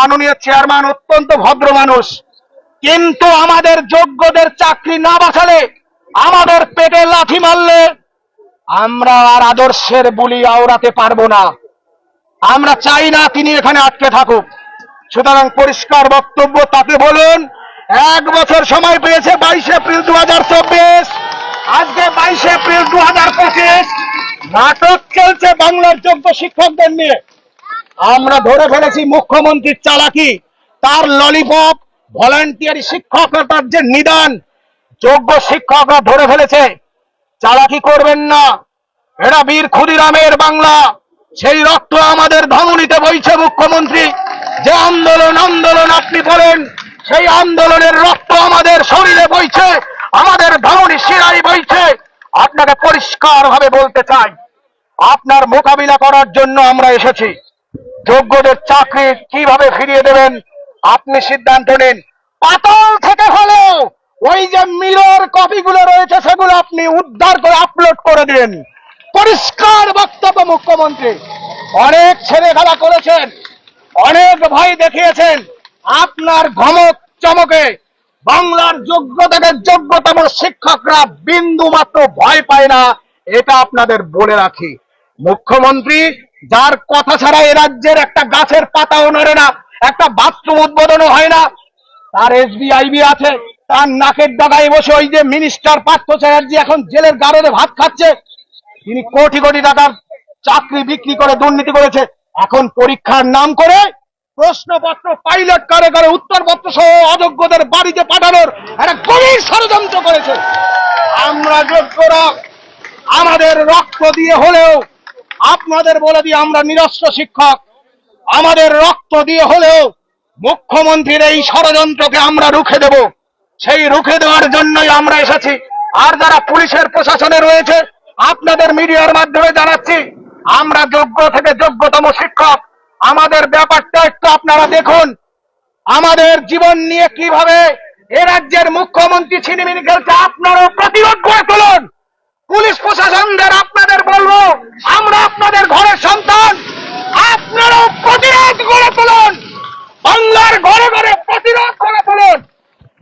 মাননীয় চেয়ারম্যান অত্যন্ত ভদ্র মানুষ, কিন্তু আমাদের যোগ্যদের চাকরি না বাঁচালে, আমাদের পেটে লাথি মারলে আমরা আর আদর্শের বুলি আওড়াতে পারবো না। আমরা চাই না তিনি এখানে আটকে থাকুক। সুতরাং পরিষ্কার বক্তব্য, তাকে বলুন 1 বছর সময় পেয়েছে। 22 এপ্রিল 2024, আজকে 22 এপ্রিল 2025, নাটক চলছে বাংলার যোগ্য শিক্ষকদের নিয়ে। আমরা ধরে ফেলেছি মুখ্যমন্ত্রীর চালাকি, তার ললিপপ, ভলান্টিয়ারি শিক্ষকতার যে নিদান, যোগ্য শিক্ষকরা ধরে ফেলেছে। চালাকি করবেন না, এরা বীর ক্ষুদিরামের বাংলা, সেই রক্ত আমাদের ধমনীতে বইছে। মুখ্যমন্ত্রী, যে আন্দোলন আপনি বলেন, সেই আন্দোলনের রক্ত আমাদের শরীরে বইছে, আমাদের ধমনী শিরায় বইছে। আপনাকে পরিষ্কার ভাবে বলতে চাই, আপনার মোকাবিলা করার জন্য আমরা এসেছি। যোগ্যদের চাকরি কিভাবে ফিরিয়ে দেবেন আপনি সিদ্ধান্ত নিন। পাতাল থেকে হলেও ওই যে মিরর কপিগুলো রয়েছে সেগুলো আপনি উদ্ধার করে আপলোড করে দিন। পরিষ্কার বক্তব্য মুখ্যমন্ত্রী। অনেক ছেলে খেলা করেছেন, অনেক ভয় দেখিয়েছেন, আপনার ধমক চমকে বাংলার যোগ্যতম শিক্ষকরা বিন্দু মাত্র ভয় পায় না, এটা আপনাদের বলে রাখি। মুখ্যমন্ত্রী, যার কথা ছাড়া এ রাজ্যের একটা গাছের পাতাও নড়ে না, একটা বাথরুম উদ্বোধনও হয় না, তার SBIB আছে, তার নাকের ডগায় বসে ওই যে মিনিস্টার পার্থ চ্যাটার্জি এখন জেলের গারদে ভাত খাচ্ছে, তিনি কোটি কোটি টাকার চাকরি বিক্রি করে দুর্নীতি করেছে। এখন পরীক্ষার নাম করে প্রশ্নপত্র পাইলট করে উত্তরপত্র সহ অযোগ্যদের বাড়িতে পাঠানোর একটা গভীর ষড়যন্ত্র করেছে। আমরা যোগ্যরা আমাদের রক্ত দিয়ে হলেও, আপনাদের বলে দিয়ে, আমরা নিরস্ত্র শিক্ষক, আমাদের রক্ত দিয়ে হলেও মুখ্যমন্ত্রীর এই ষড়যন্ত্রকে আমরা রুখে দেব। সেই রুখে দেওয়ার জন্যই আমরা এসেছি। আর যারা পুলিশের প্রশাসনে রয়েছে, আপনাদের মিডিয়ার মাধ্যমে জানাচ্ছি, আমরা যোগ্য থেকে যোগ্যতম শিক্ষক, আমাদের ব্যাপারটা একটু আপনারা দেখুন। আমাদের জীবন নিয়ে কিভাবে এ রাজ্যের মুখ্যমন্ত্রী ছিনিমিনি খেলছে, আপনারাও প্রতিরোধ গড়ে তুলুন। পুলিশ প্রশাসনদের আপনাদের বলবো, আমরা আপনাদের ঘরের সন্তান, আপনারাও প্রতিরোধ গড়ে তুলুন। বাংলার ঘরে ঘরে প্রতিরোধ গড়ে তুলুন।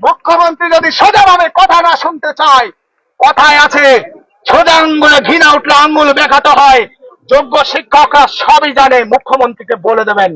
মুখ্যমন্ত্রী যদি সোজাভাবে কথা না শুনতে চায়, কথায় আছে, সোজা আঙ্গুলে ঘৃণা উঠলে আঙ্গুল বেঁকাতে হয়। যোগ্য শিক্ষকরা সবই জানে, মুখ্যমন্ত্রীকে বলে দেবেন।